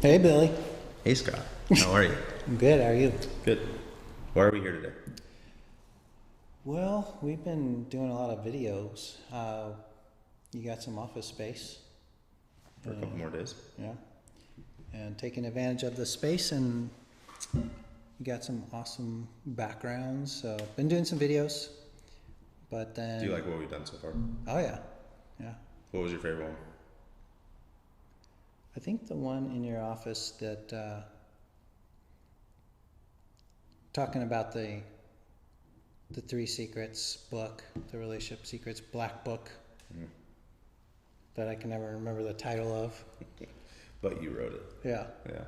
Hey, Billy. Hey Scott, how are you? I'm good. How are you? Good. Why are we here today? Well, we've been doing a lot of videos. You got some office space. For a couple more days. Yeah. And taking advantage of the space, and you got some awesome backgrounds. So, been doing some videos. But then. Do you like what we've done so far? Oh, yeah. Yeah. What was your favorite one? I think the one in your office that. Talking about the Three Secrets book, the Relationship Secrets Black Book, that I can never remember the title of. But you wrote it. Yeah. Yeah.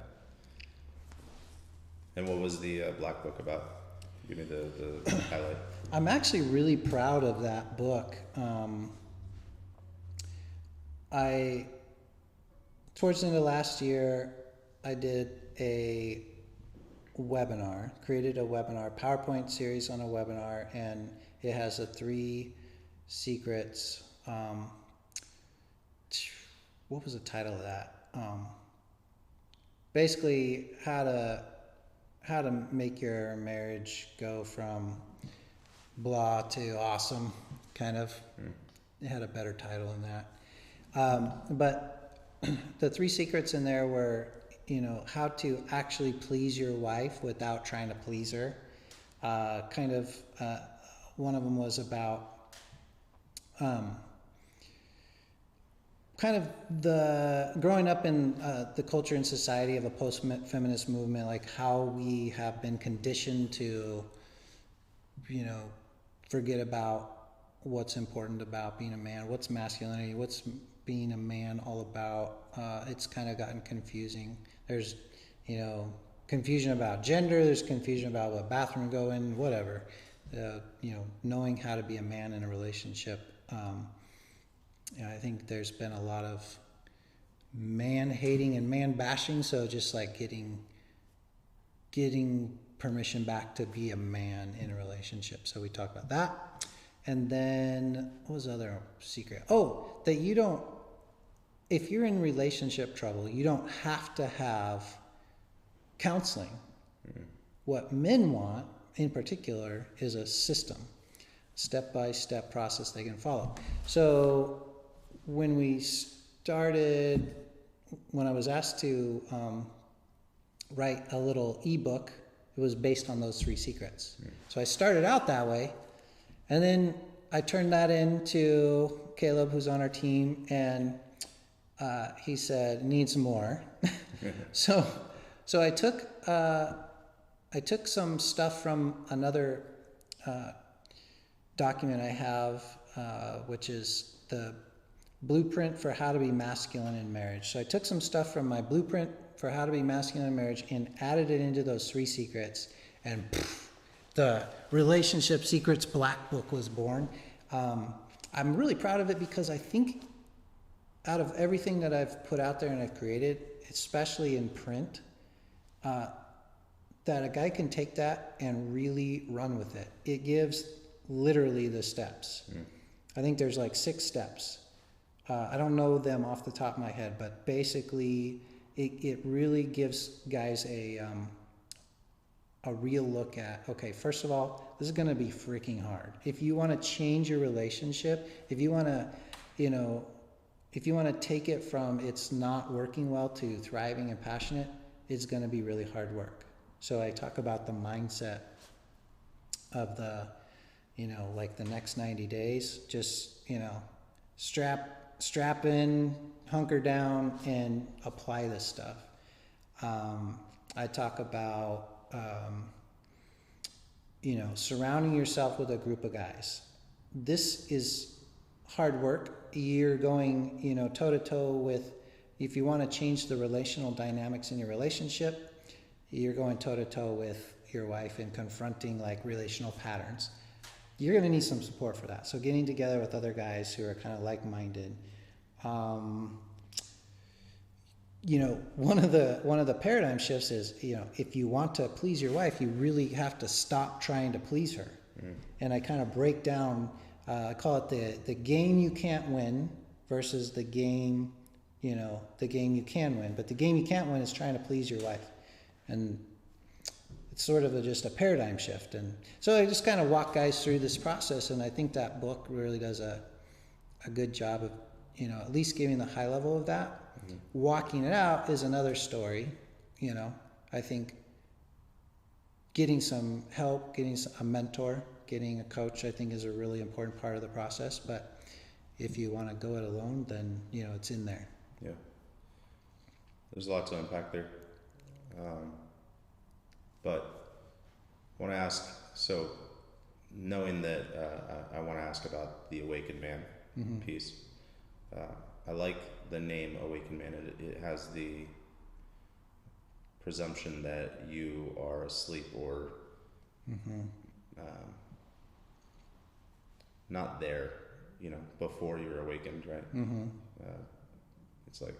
And what was the Black Book about? Give me the highlight. I'm actually really proud of that book. Towards the end of last year, I did created a webinar, PowerPoint series on a webinar, and it has the Three Secrets. What was the title of that? Basically, how to make your marriage go from blah to awesome, kind of. It had a better title than that. But the three secrets in there were, how to actually please your wife without trying to please her. One of them was about kind of the growing up in the culture and society of a post-feminist movement, like how we have been conditioned to, forget about what's important about being a man, what's masculinity, what's being a man all about. It's kind of gotten confusing. There's, confusion about gender. There's confusion about what bathroom to go in, whatever. Knowing how to be a man in a relationship. I think there's been a lot of man hating and man bashing. So just like getting permission back to be a man in a relationship. So we talked about that. And then what was the other secret? Oh, that if you're in relationship trouble, you don't have to have counseling. What men want, in particular, is a system, step-by-step process they can follow. So when I was asked to write a little ebook, it was based on those three secrets. So I started out that way, and then I turned that into Caleb, who's on our team, and he said, needs more. So I took some stuff from another document I have, which is the blueprint for how to be masculine in marriage. So I took some stuff from my blueprint for how to be masculine in marriage and added it into those three secrets, and the Relationship Secrets Black Book was born. I'm really proud of it because I think out of everything that I've put out there and I've created, especially in print, that a guy can take that and really run with it. It gives literally the steps. I think there's like 6 steps. I don't know them off the top of my head, but basically it really gives guys a real look at, okay, first of all, this is going to be freaking hard. If you want to change your relationship, if you want to take it from it's not working well to thriving and passionate, it's going to be really hard work. So I talk about the mindset of the, like the next 90 days, just, strap in, hunker down, and apply this stuff. I talk about, surrounding yourself with a group of guys. This is hard work. You're going, toe to toe with, if you want to change the relational dynamics in your relationship, you're going toe to toe with your wife and confronting like relational patterns. You're going to need some support for that. So getting together with other guys who are kind of like-minded. One of the paradigm shifts is, if you want to please your wife, you really have to stop trying to please her. And I kind of break down, I call it the game you can't win versus the game the game you can win. But the game you can't win is trying to please your wife. And it's sort of just a paradigm shift. And so I just kind of walk guys through this process, and I think that book really does a good job of, at least giving the high level of that. Mm-hmm. Walking it out is another story. I think getting some help, getting a mentor, getting a coach, I think is a really important part of the process. But if you want to go it alone, then, it's in there. Yeah. There's a lot to unpack there. But I want to ask, so knowing that I want to ask about the awakened man mm-hmm. piece. I like the name awakened man. It has the presumption that you are asleep or mm-hmm. Not there, before you're awakened, right? Mm-hmm. It's like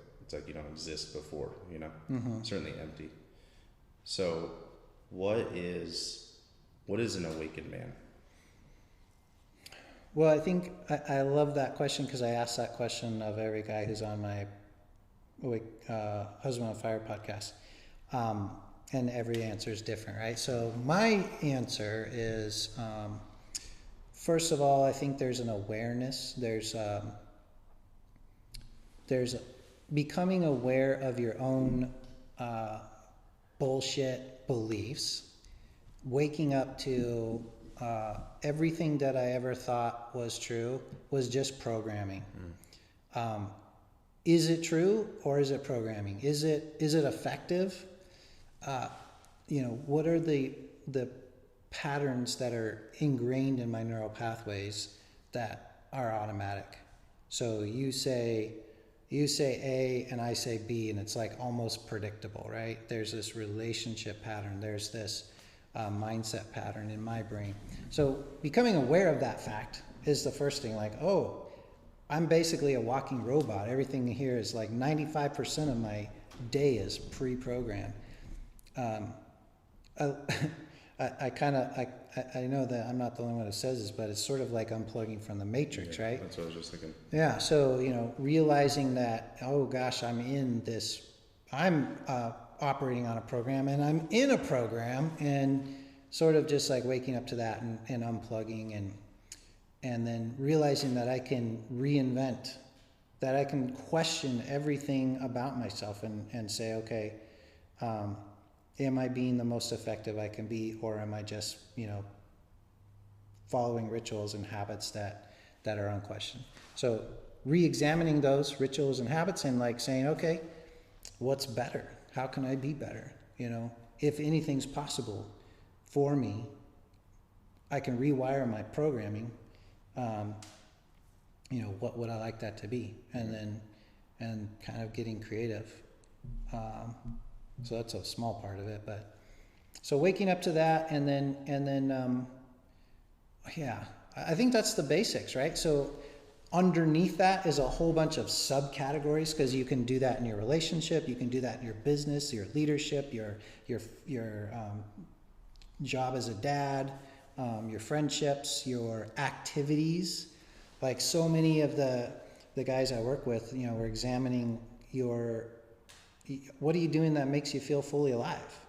you don't exist before, mm-hmm. certainly empty. So what is an awakened man? Well, I think I love that question because I ask that question of every guy who's on my Husband on Fire podcast. And every answer is different, right? So my answer is, first of all, I think there's an awareness. There's becoming aware of your own bullshit beliefs, waking up to everything that I ever thought was true was just programming. Is it true or is it programming? Is it effective? What are the patterns that are ingrained in my neural pathways that are automatic? So you say A and I say B, and it's like almost predictable, right? There's this relationship pattern. There's this mindset pattern in my brain. So becoming aware of that fact is the first thing. Like, oh, I'm basically a walking robot. Everything here is like 95% of my day is pre-programmed. I know that I'm not the only one who says this, but it's sort of like unplugging from the matrix, right? That's what I was just thinking. Yeah. So, realizing that, oh gosh, I'm operating on a program and I'm in a program, and sort of just like waking up to that and unplugging and then realizing that I can reinvent, that I can question everything about myself and say, okay, am I being the most effective I can be, or am I just, following rituals and habits that are unquestioned? So re-examining those rituals and habits and like saying, okay, what's better? How can I be better? If anything's possible for me, I can rewire my programming. What would I like that to be? And kind of getting creative. So that's a small part of it, but so waking up to that, and then I think that's the basics, right? So underneath that is a whole bunch of subcategories, because you can do that in your relationship, you can do that in your business, your leadership, your job as a dad, your friendships, your activities. Like so many of the guys I work with, we're examining what are you doing that makes you feel fully alive?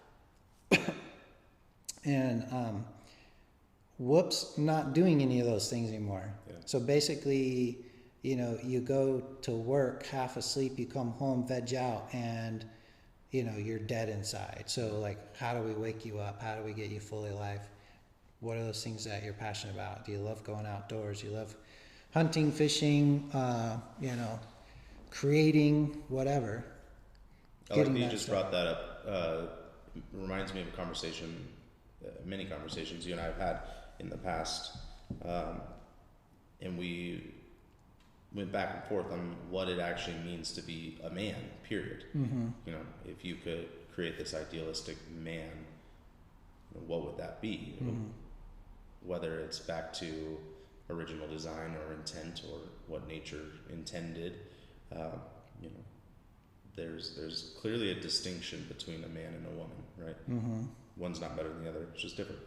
And not doing any of those things anymore. Yeah. So basically, you go to work half asleep, you come home, veg out, and you're dead inside. So like, how do we wake you up? How do we get you fully alive? What are those things that you're passionate about? Do you love going outdoors? Do you love hunting, fishing, creating, whatever? I like that you just brought that up. Reminds me of a conversation, many conversations you and I have had in the past. And we went back and forth on what it actually means to be a man, period. Mm-hmm. If you could create this idealistic man, what would that be? Mm-hmm. Whether it's back to original design or intent or what nature intended, there's clearly a distinction between a man and a woman, right? Mm-hmm. One's not better than the other, it's just different.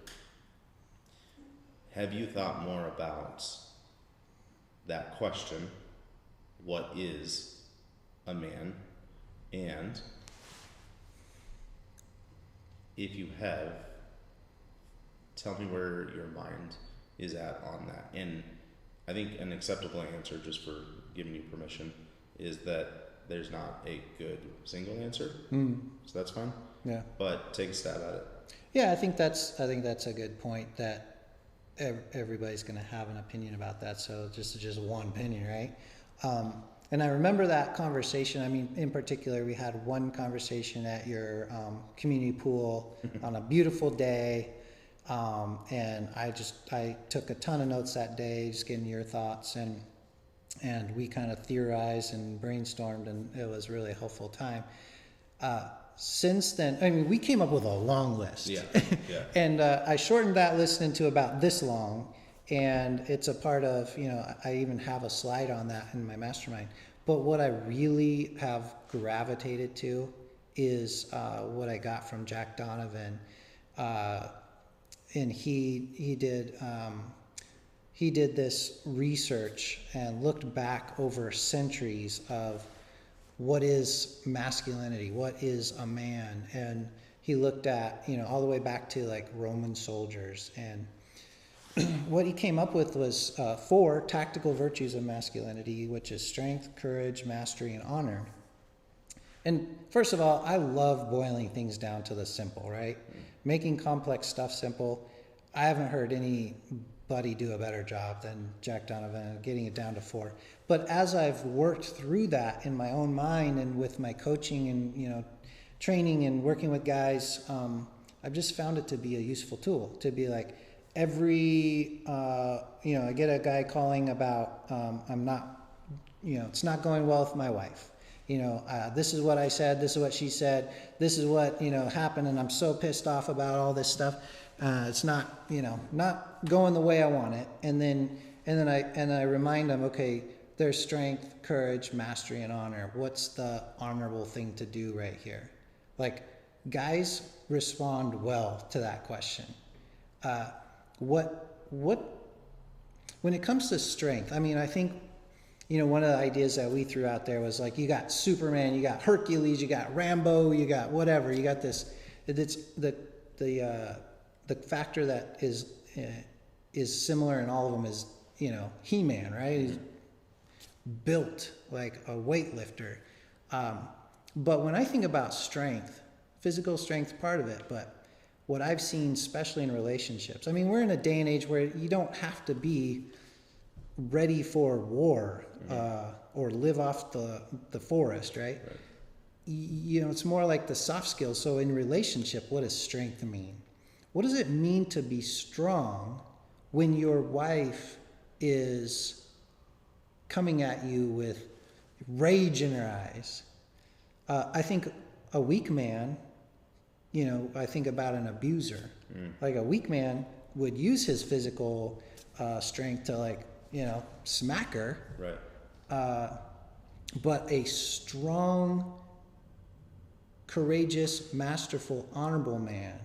Have you thought more about that question, what is a man, And if you have, tell me where your mind is at on that. And I think an acceptable answer, just for giving you permission, is that there's not a good single answer. So that's fine. Yeah. But take a stab at it. Yeah, I think that's a good point, that everybody's going to have an opinion about that. So just one opinion, right? And I remember that conversation. I mean, in particular, we had one conversation at your community pool on a beautiful day. And I took a ton of notes that day, just getting your thoughts, and we kind of theorized and brainstormed, and it was really a helpful time. Since then, I mean, we came up with a long list. Yeah. And I shortened that list into about this long, and it's a part of, I even have a slide on that in my mastermind. But what I really have gravitated to is what I got from Jack Donovan. And he did this research and looked back over centuries of what is masculinity, what is a man, and he looked at all the way back to like Roman soldiers, and what he came up with was 4 tactical virtues of masculinity, which is strength, courage, mastery, and honor. And first of all, I love boiling things down to the simple, right? Making complex stuff simple. I haven't heard anybody do a better job than Jack Donovan, getting it down to 4. But as I've worked through that in my own mind and with my coaching and training and working with guys, I've just found it to be a useful tool. To be like, every I get a guy calling about I'm not, it's not going well with my wife. This is what I said, this is what she said, this is what happened, and I'm so pissed off about all this stuff. It's not not going the way I want it. And then I remind them, okay, there's strength, courage, mastery, and honor. What's the honorable thing to do right here? Like, guys respond well to that question. What when it comes to strength, I mean, I think one of the ideas that we threw out there was like, you got Superman, you got Hercules, you got Rambo, you got whatever, you got this. It's the factor that is similar in all of them is He-Man, right? He's built like a weightlifter. But when I think about strength, physical strength, part of it, but what I've seen, especially in relationships, I mean, we're in a day and age where you don't have to be ready for war or live off the forest, right? It's more like the soft skills. So in relationship, what does strength mean? What does it mean to be strong when your wife is coming at you with rage in her eyes? I think a weak man, I think about an abuser. Like a weak man would use his physical strength to smack her. Right. But a strong, courageous, masterful, honorable man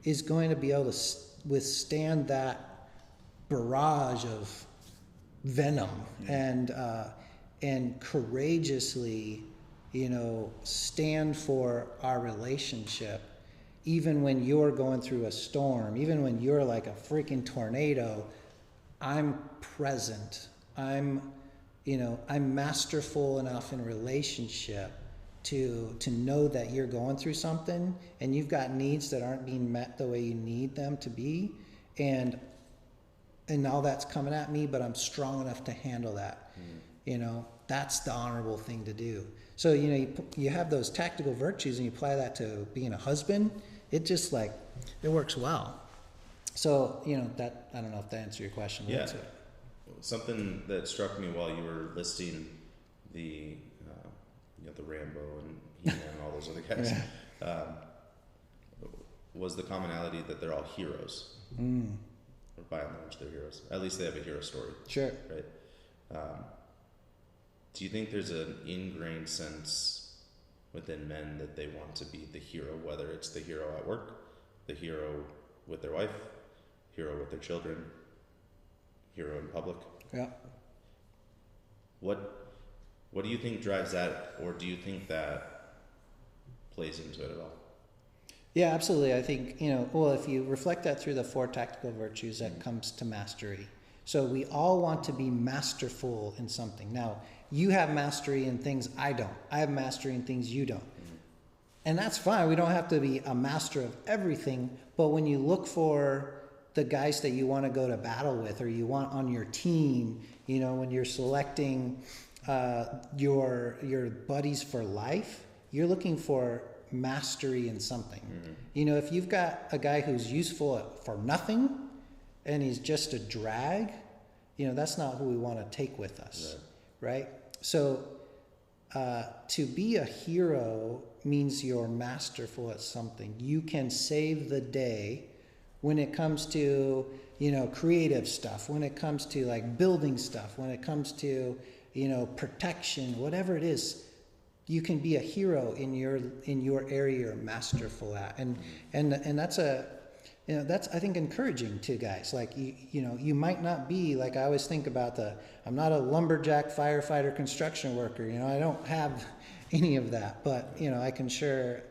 is going to be able to withstand that barrage of venom and courageously, stand for our relationship, even when you're going through a storm, even when you're like a freaking tornado. I'm present. I'm masterful enough in relationship to know that you're going through something and you've got needs that aren't being met the way you need them to be, and all that's coming at me, but I'm strong enough to handle that. That's the honorable thing to do. So you have those tactical virtues and you apply that to being a husband. It just it works well. So that, I don't know if that answers your question. Yeah. Something that struck me while you were listing the Rambo and He-Man and all those other guys was the commonality that they're all heroes. Or by and large, they're heroes. At least they have a hero story. Sure. Right. Do you think there's an ingrained sense within men that they want to be the hero, whether it's the hero at work, the hero with their wife, hero with their children, hero in public? Yeah. What do you think drives that, or do you think that plays into it at all. Yeah, absolutely. I think, well, if you reflect that through the 4 tactical virtues, that comes to mastery. So we all want to be masterful in something. Now, you have mastery in things I don't. I have mastery in things you don't. And that's fine. We don't have to be a master of everything. But when you look for the guys that you want to go to battle with, or you want on your team, when you're selecting your buddies for life, you're looking for mastery in something. If you've got a guy who's useful for nothing and he's just a drag, that's not who we want to take with us, right? So to be a hero means you're masterful at something. You can save the day when it comes to creative stuff, when it comes to like building stuff, when it comes to protection, whatever it is. You can be a hero in your area you're masterful at, and that's that's I think encouraging to guys. Like you might not be like, I always think about I'm not a lumberjack, firefighter, construction worker. I don't have any of that, but I can sure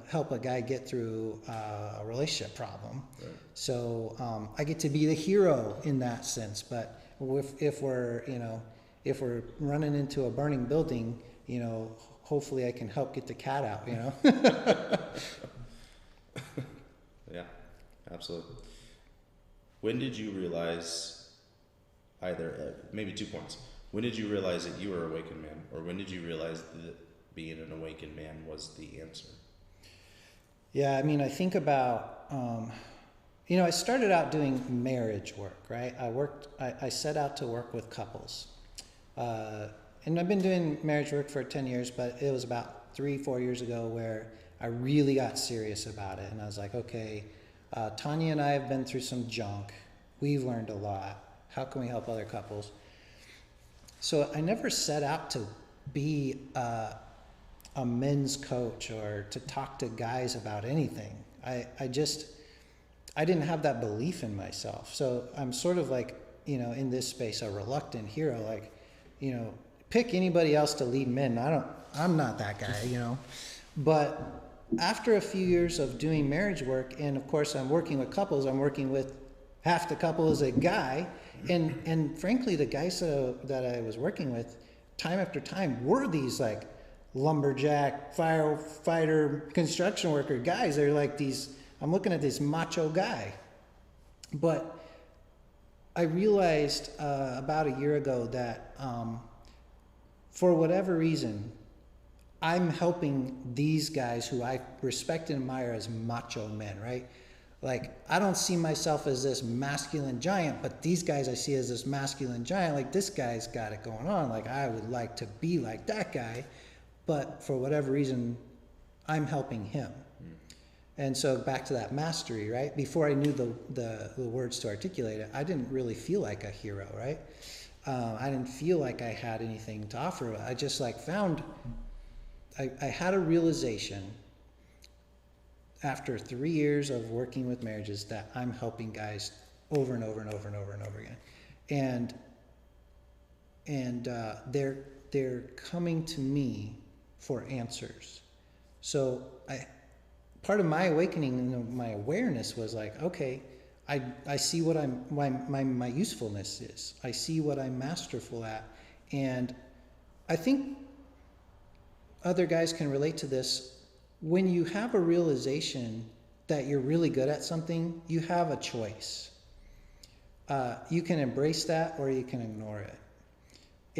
help a guy get through a relationship problem. Right. So I get to be the hero in that sense. But if we're running into a burning building, hopefully I can help get the cat out, Yeah, absolutely. When did you realize maybe 2 points. When did you realize that you were an awakened man, or when did you realize that being an awakened man was the answer? Yeah, I think about, I started out doing marriage work, right? I set out to work with couples. And I've been doing marriage work for 10 years, but it was about 3-4 years ago where I really got serious about it. And I was like, okay, Tanya and I have been through some junk. We've learned a lot. How can we help other couples? So I never set out to be a men's coach or to talk to guys about anything. I didn't have that belief in myself. So I'm sort of like, in this space, a reluctant hero, like, pick anybody else to lead men. I'm not that guy, But after a few years of doing marriage work, and of course I'm working with couples, I'm working with half the couple is a guy, and frankly, the guys that I was working with, time after time, were these like lumberjack, firefighter, construction worker guys. They're like these, I'm looking at this macho guy. But I realized about a year ago that for whatever reason, I'm helping these guys who I respect and admire as macho men, right? Like, I don't see myself as this masculine giant, but these guys I see as this masculine giant. Like, this guy's got it going on. Like, I would like to be like that guy, but for whatever reason, I'm helping him. And so back to that mastery, right? Before I knew the words to articulate it, I didn't really feel like a hero, right? I didn't feel like I had anything to offer. I just like I had a realization after 3 years of working with marriages that I'm helping guys over and over and over and over and over again. And they're coming to me for answers. So part of my awakening and my awareness was like, okay, I see what my usefulness is. I see what I'm masterful at. And I think other guys can relate to this. When you have a realization that you're really good at something, you have a choice. You can embrace that or you can ignore it.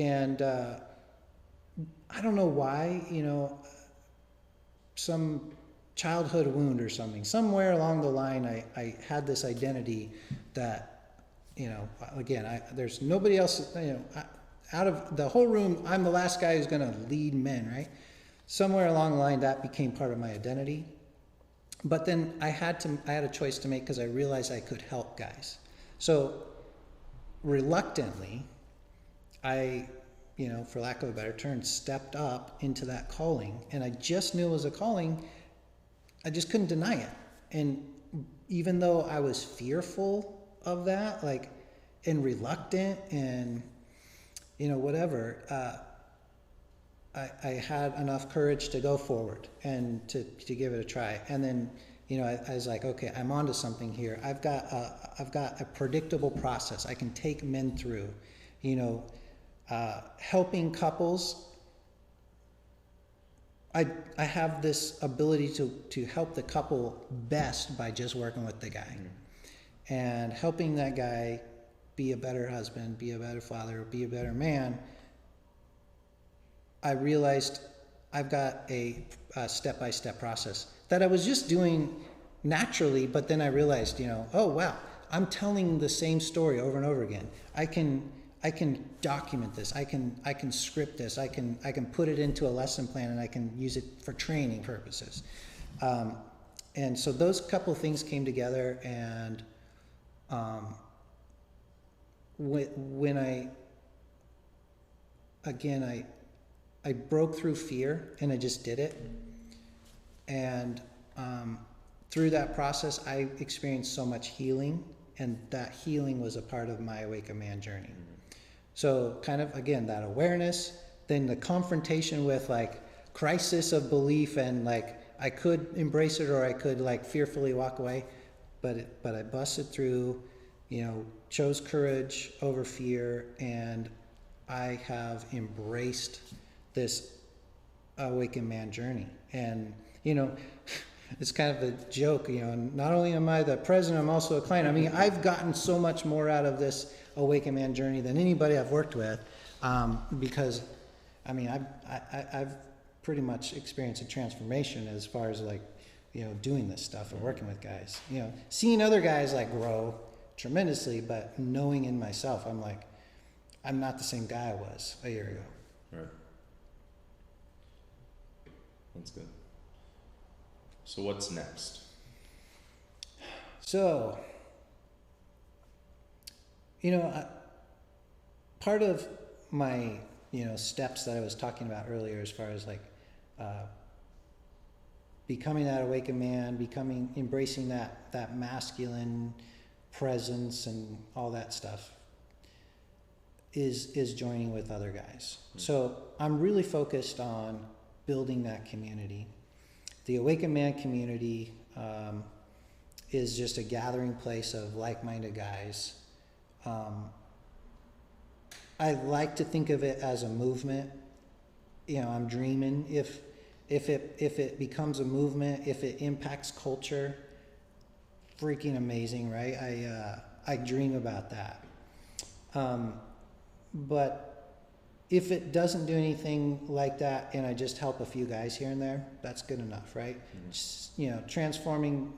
And I don't know why, some childhood wound or something. Somewhere along the line, I had this identity that, again, there's nobody else, out of the whole room, I'm the last guy who's going to lead men, right? Somewhere along the line, that became part of my identity. But then I had a choice to make because I realized I could help guys. So reluctantly, I, for lack of a better term, stepped up into that calling. And I just knew it was a calling. I just couldn't deny it. And even though I was fearful of that, and reluctant and, whatever, I had enough courage to go forward and to give it a try. And then, you know, I was like, okay, I'm onto something here. I've got a predictable process I can take men through, you know, helping couples. I have this ability to help the couple best by just working with the guy and helping that guy be a better husband, be a better father, be a better man. I realized I've got a step-by-step process that I was just doing naturally, but then I realized, you know, oh wow, I'm telling the same story over and over again. I can document this. I can script this. I can put it into a lesson plan, and I can use it for training purposes. And so those couple of things came together, and when I broke through fear, and I just did it. And through that process, I experienced so much healing, and that healing was a part of my Awaken Man journey. So kind of, again, that awareness, then the confrontation with like crisis of belief, and like I could embrace it or I could like fearfully walk away, but I busted through, you know, chose courage over fear, and I have embraced this Awaken Man journey. And, you know, it's kind of a joke, you know, not only am I the president, I'm also a client. I mean, I've gotten so much more out of this Awaken Man journey than anybody I've worked with, because, I mean, I've pretty much experienced a transformation as far as like, you know, doing this stuff and working with guys, you know, seeing other guys like grow tremendously, but knowing in myself, I'm like, I'm not the same guy I was a year ago. Right. That's good. So what's next? So, you know, part of my, you know, steps that I was talking about earlier, as far as like becoming that awakened man, embracing that masculine presence and all that stuff, is joining with other guys. So I'm really focused on building that community. The Awakened Man community is just a gathering place of like-minded guys. I like to think of it as a movement. You know, I'm dreaming if it becomes a movement, if it impacts culture, freaking amazing, right? I dream about that. But if it doesn't do anything like that, and I just help a few guys here and there, that's good enough, right? Just, you know, transforming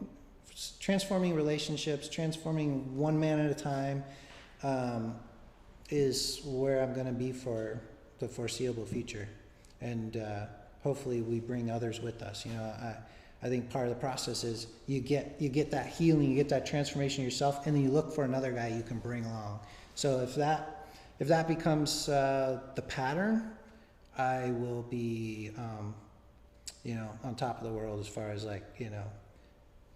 relationships, transforming one man at a time, is where I'm going to be for the foreseeable future. And hopefully we bring others with us. You know, I think part of the process is you get that healing, you get that transformation yourself, and then you look for another guy you can bring along. So if that becomes the pattern, I will be, you know, on top of the world as far as like, you know,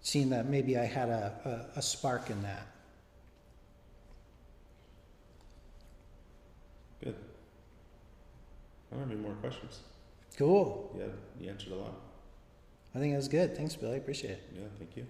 seeing that maybe I had a spark in that. Good. I don't have any more questions. Cool. Yeah, you answered a lot. I think that was good. Thanks, Billy. Appreciate it. Yeah, thank you.